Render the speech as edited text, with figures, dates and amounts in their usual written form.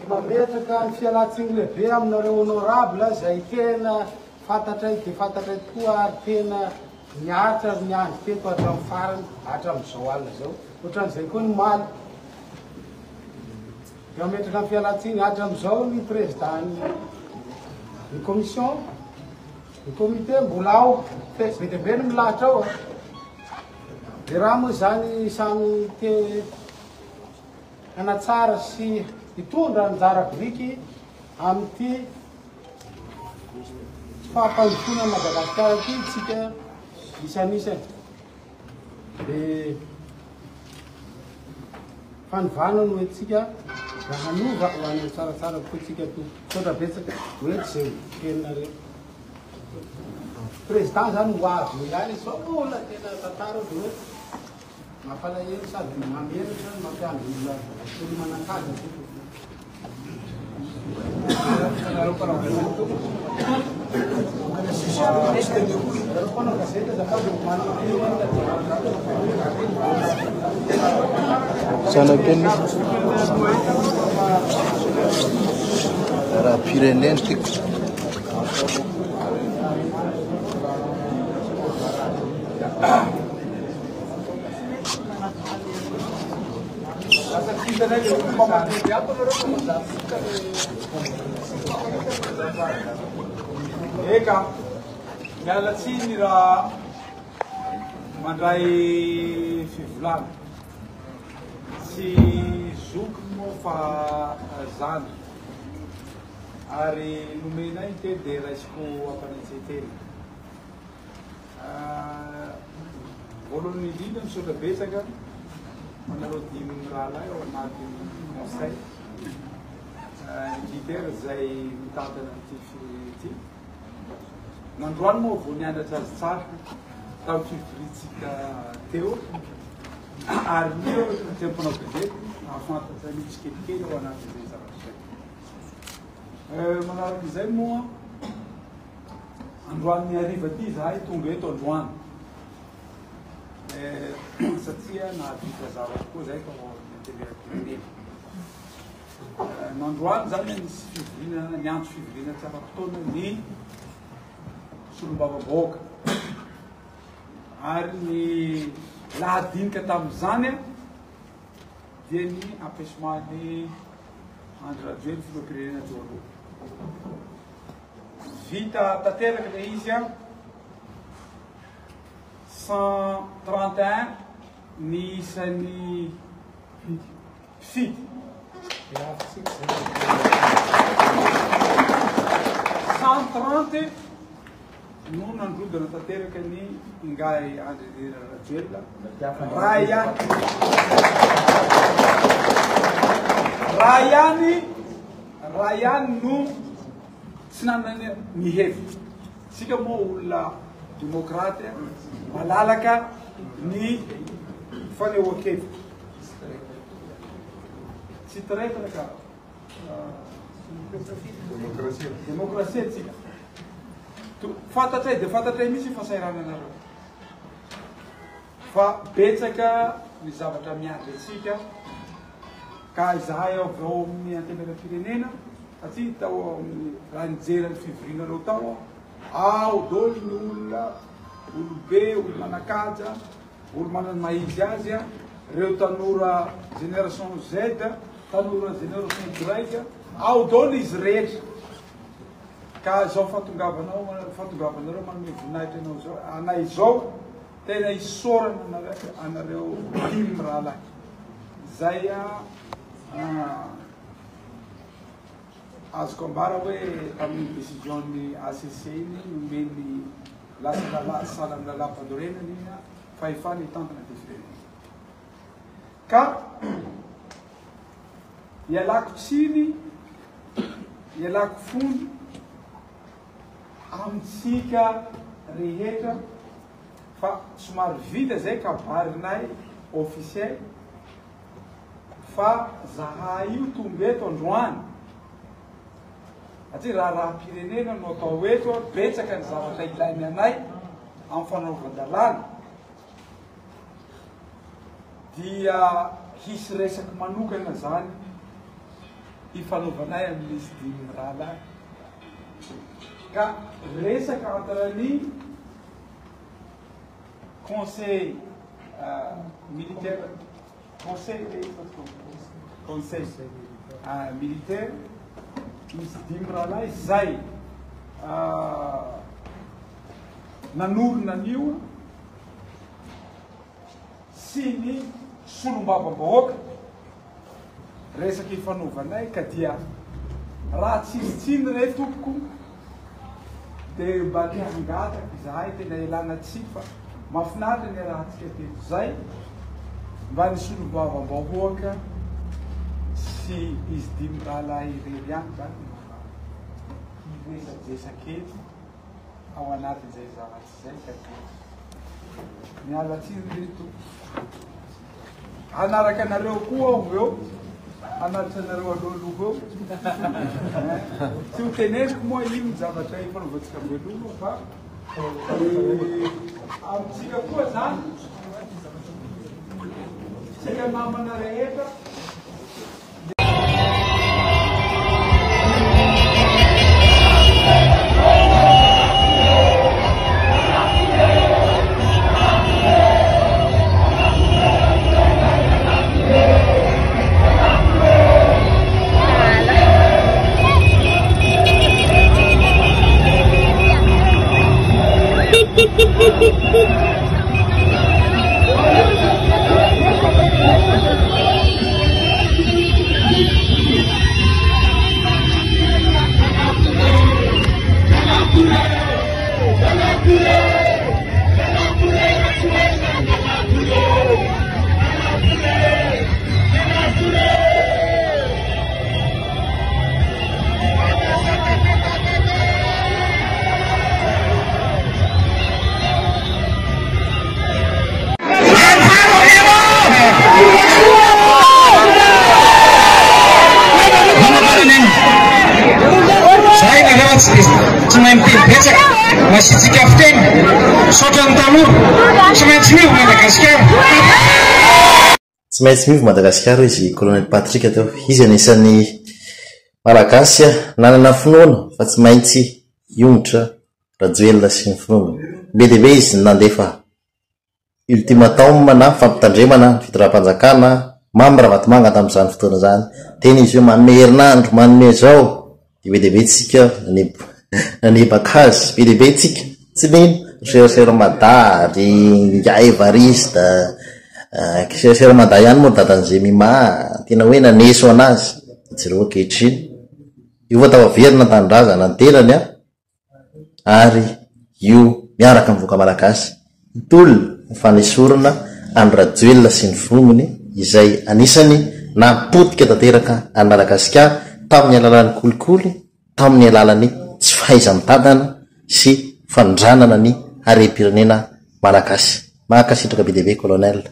mametraka ny fialatsiny lehibe aminareo honorable zay tena fantatray de fantatray tokoa ary tena niatra ny andro teto hatramin'ny farany hatramin'izao alina zao ohatran'izay koa ny maly de mametraka ny fialatsiny hatramin'izao ny président ny commission ny comité mbola ao be dehibe ny milahatra ao de raha moa zany samy te hanatsara sy hitondra anjara biriky amin'ity fahampandrosoana Madagasikara ity tsika isanisany de fanovana no etsika raha hanova ho any tsaratsara koa tsika totra betsaka mety zay teninareo président zany ho avy ihany sao mola tena tantara de hoe mampalahelo sady mameritra mampiandry olo manakaja Sanakeni Pyrénées eka miala tsiny raha mandray fivolana tsy zoky moa fa zany ary nomenay teny de raisiko ampanetseteny voalohany indrindra misaotra betsaka manareo dimy rahalay ao anaty conseil leader zay mitantana ty ty nandroany moa vo nianatra azy tsara tao fivoritsika teo ary nio temponao bezety afantatsa misy kelikely ao anatin'izay zavatra manaraka izay moa androany ariva ty zahay tonga eto androany satria nahavita zavatra koa zay ka tele nandroany zany misy fivorina niantso fivorina tsara fotoana ny solom-bavaboaka ary ny lahadinika tam'izany dia ny empêchement-ny androadroeny filoam-pirenena teo aloha vita tanteraka le izy a 131 ny isan'ny fity 130 no nandrodana tanteraka ny ingay Andry Rajoelina raha ihany no tsy nanany mihevitra sika moa olona demokraty malalaka ny fanehoan-kevitra tsy tiraitana ka demokrasia tsika fantatray de fantatray misy fahasairana anareo fa betsaka ny zavatra miandry atsika ka izahay avao amin'ny antenera-pirenena satria tao amin'ny raha nijerany fivorinareo tao ao dôly ny olona olobe olo manakaja olo manany maizy azy a reo tanora génération Z tanora génération Y ao dôly izy rehetra ka zao fahatongavanareo manome voninahitra anao zao anay zao tena isorana anareo dimy rahalahy zay azoko ambara hoe tamin'ny décision-ny ACC iny nomeny sala amin'ny lalam-pandorenany iny fahefana hitantana firenena ka ialako tsiny ialako fony amitsika rehetra fa somary vita zay kabarinay officiel fa zahay io tonga eto androany satria raha pirenena no atao eto betsaka ny zavatra ilainy anay amin'ny fanaovan-dalàna dia hisy resaky manokana zany ifanaovanay amin'izy dimy rahalahy ka resaka antarany conseil militaire conseil militaire izy dimy rahalahy zay nanorona an'io sy ny solom-bava-bahoaka resaky ifanaovanay ka dia raha tsisitsiny re tompoko dia mba tiangataka izahay tena ilana tsy fa mahafinaritra ny rahantsika teto zay mba ny solom-bava-bahoaka sy izy dimy rahalahy irery any zany resajesakety ao anatin'izay zavatsy zay ka miala tsiny reto anaraka anareo koa aho eo anaritra anareo aloaloha eo tsy ho teneniko moa ino zavatra ifanaovantsika velomo fa amitsika koa zany tsika namana rehetra tsy mahay miteny betsaka masitsika fiteny sotra ny tanora tsy maintsy miovo Madagasikara tsy maintsy miovo Madagasikara izy colonel Patrick teo izy anisan'ny malagasy nanana finoana fa tsy maintsy iongotra Rajoelina sy ny finoana be dia be izy nandefa ultimatum na fampitandremana ny fitondram-panjakana mamy Ravatomanga tamin'izany fotoana zany tena izy io manome herinandro manome zao dia be dia be tsika nanebaka azy be dia be tsika tsy nino sermadary Ngiay Evariste sermadary ihany moa dadan'izay mima tena hoe naneso anazy jereo ankehitriny io vatavaverina tanindrazana antenany ary io miaraka mivoaka malagasy itolona fanesorana any Rajoelina sy ny finoany izay anisany napotika tanteraka any Madagasikara tamin'ny alalan'ny kolikoly tamin'ny alalan'ny tsy fahaiza-mitadana sy fandranana ny harem-pirenena malagasy. Mankasitraka be dia be colonel.